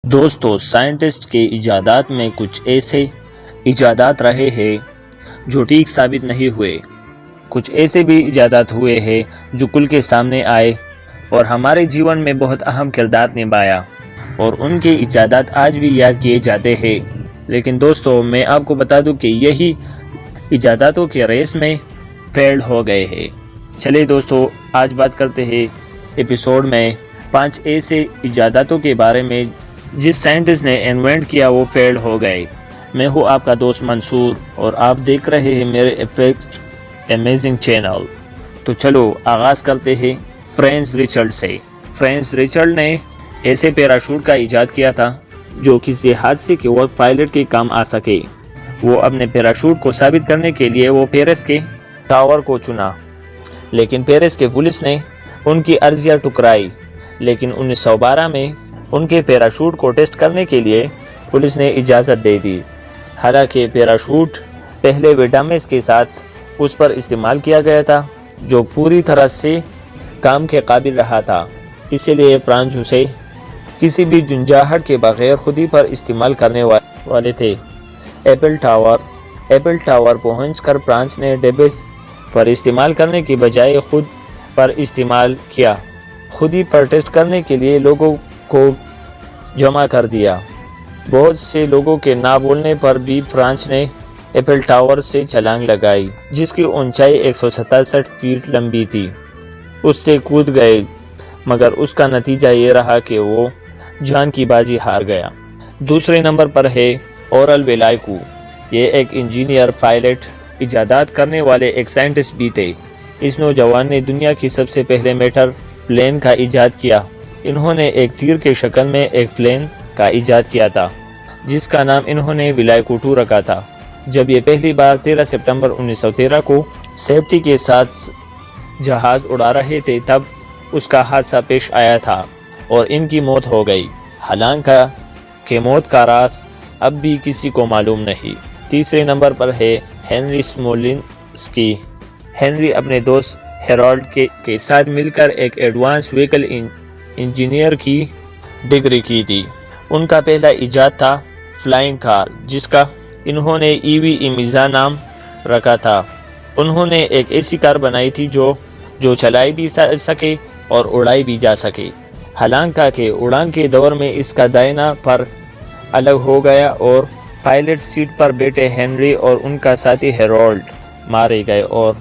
دوستو سائنٹسٹ کے ایجادات میں کچھ ایسے ایجادات رہے ہیں جو ٹھیک ثابت نہیں ہوئے، کچھ ایسے بھی ایجادات ہوئے ہیں جو کل کے سامنے آئے اور ہمارے جیون میں بہت اہم کردار نبھایا، اور ان کے ایجادات آج بھی یاد کیے جاتے ہیں۔ لیکن دوستو میں آپ کو بتا دوں کہ یہی ایجاداتوں کے ریس میں فیل ہو گئے ہیں۔ چلے دوستو آج بات کرتے ہیں ایپیسوڈ میں 5 ایسے ایجاداتوں کے بارے میں جس سائنٹسٹ نے انوینٹ کیا وہ فیل ہو گئے۔ میں ہوں آپ کا دوست منصور اور آپ دیکھ رہے ہیں میرے ایفیکٹ امیزنگ چینل۔ تو چلو آغاز کرتے ہیں فرینچ رچرڈ سے۔ فرینچ رچرڈ نے ایسے پیراشوٹ کا ایجاد کیا تھا جو کسی حادثے کے وقت پائلٹ کے کام آ سکے۔ وہ اپنے پیراشوٹ کو ثابت کرنے کے لیے وہ پیرس کے ٹاور کو چنا، لیکن پیرس کے پولیس نے ان کی عرضیاں ٹکرائی۔ لیکن 1912 میں ان کے پیراشوٹ کو ٹیسٹ کرنے کے لیے پولیس نے اجازت دے دی۔ حالانکہ پیراشوٹ پہلے وٹامنز کے ساتھ اس پر استعمال کیا گیا تھا جو پوری طرح سے کام کے قابل رہا تھا، اسی لیے فرانس اسے کسی بھی جھنجھاہٹ کے بغیر خود ہی پر استعمال کرنے والے تھے۔ ایپل ٹاور پہنچ کر فرانس نے ڈبے پر استعمال کرنے کی بجائے خود پر استعمال کیا، خود ہی پر ٹیسٹ کرنے کے لیے لوگوں کو جمع کر دیا۔ بہت سے لوگوں کے نہ بولنے پر بھی فرانس نے ایپل ٹاور سے چھلانگ لگائی جس کی اونچائی 167 فیٹ لمبی تھی۔ اس سے کود گئے، مگر اس کا نتیجہ یہ رہا کہ وہ جان کی بازی ہار گیا۔ دوسرے نمبر پر ہے اورل ویلائکو۔ یہ ایک انجینئر، پائلٹ، ایجادات کرنے والے ایک سائنٹسٹ بھی تھے۔ اس نوجوان نے دنیا کی سب سے پہلے میٹر پلین کا ایجاد کیا۔ انہوں نے ایک تیر کے شکل میں ایک پلین کا ایجاد کیا تھا جس کا نام انہوں نے ویلائکو 2 رکھا تھا۔ جب یہ پہلی بار 13 ستمبر 1913 کو سیفٹی کے ساتھ جہاز اڑا رہے تھے تب اس کا حادثہ پیش آیا تھا اور ان کی موت ہو گئی۔ حالانکہ موت کا راز اب بھی کسی کو معلوم نہیں۔ تیسرے نمبر پر ہے ہنری سمولنسکی۔ ہنری اپنے دوست ہیرالڈ کے ساتھ مل کر ایک ایڈوانس وہیکل انجینئر کی ڈگری کی تھی۔ ان کا پہلا ایجاد تھا فلائنگ کار جس کا انہوں نے ایمیزا نام رکھا تھا۔ انہوں نے ایک ایسی کار بنائی تھی جو چلائی بھی سکے اور اڑائی بھی جا سکے۔ حالانکہ اڑان کے دور میں اس کا دائنا پر الگ ہو گیا اور پائلٹ سیٹ پر بیٹھے ہنری اور ان کا ساتھی ہیرالڈ مارے گئے، اور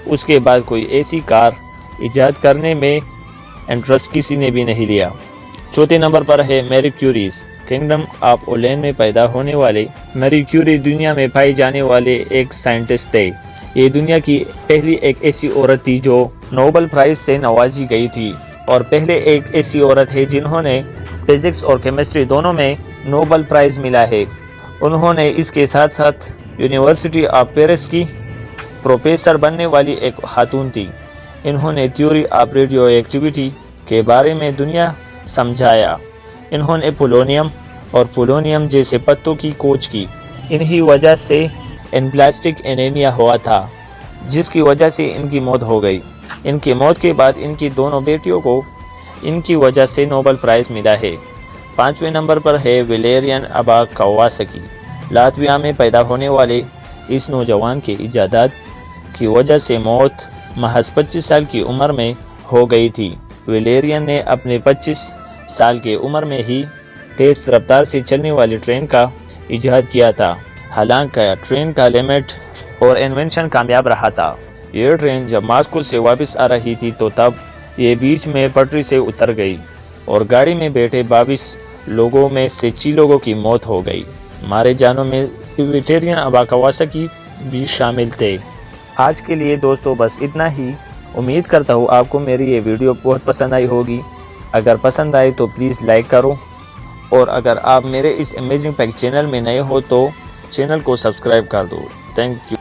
اس کے بعد کوئی ایسی کار ایجاد کرنے میں انٹرسٹ کسی نے بھی نہیں لیا۔ چوتھے نمبر پر ہے میری کیوری۔ کنگڈم آف اولین میں پیدا ہونے والے میری کیوری دنیا میں پائی جانے والے ایک سائنٹسٹ تھے۔ یہ دنیا کی پہلی ایک ایسی عورت تھی جو نوبل پرائز سے نوازی گئی تھی، اور پہلے ایک ایسی عورت ہے جنہوں نے فزکس اور کیمسٹری دونوں میں نوبل پرائز ملا ہے۔ انہوں نے اس کے ساتھ ساتھ یونیورسٹی آف پیرس کی پروفیسر بننے والی ایک خاتون تھی۔ انہوں نے تھیوری آف ریڈیو ایکٹیویٹی کے بارے میں دنیا سمجھایا۔ انہوں نے پولونیم اور پولونیم جیسے پتوں کی کھوج کی۔ انہی وجہ سے انپلاسٹک انیمیا ہوا تھا جس کی وجہ سے ان کی موت ہو گئی۔ ان کی موت کے بعد ان کی دونوں بیٹیوں کو ان کی وجہ سے نوبل پرائز ملا ہے۔ 5ویں نمبر پر ہے ویلیرین ابا کواسکی۔ لاتویا میں پیدا ہونے والے اس نوجوان کے ایجادات کی وجہ سے موت محض 25 سال کی عمر میں ہو گئی تھی۔ ویلیرین نے اپنے 25 سال کی عمر میں ہی تیز رفتار سے چلنے والی ٹرین کا ایجاد کیا تھا۔ حالانکہ ٹرین کا لمٹ اور انوینشن کامیاب رہا تھا۔ یہ ٹرین جب ماسکو سے واپس آ رہی تھی تو تب یہ بیچ میں پٹری سے اتر گئی اور گاڑی میں بیٹھے 22 لوگوں میں سے 6 لوگوں کی موت ہو گئی۔ مارے جانوں میں ویلیرین ابا کواسکی بھی شامل تھے۔ آج کے لیے دوستو بس اتنا ہی۔ امید کرتا ہوں آپ کو میری یہ ویڈیو بہت پسند آئی ہوگی۔ اگر پسند آئے تو پلیز لائک کرو، اور اگر آپ میرے اس امیزنگ پیک چینل میں نئے ہو تو چینل کو سبسکرائب کر دو۔ Thank you.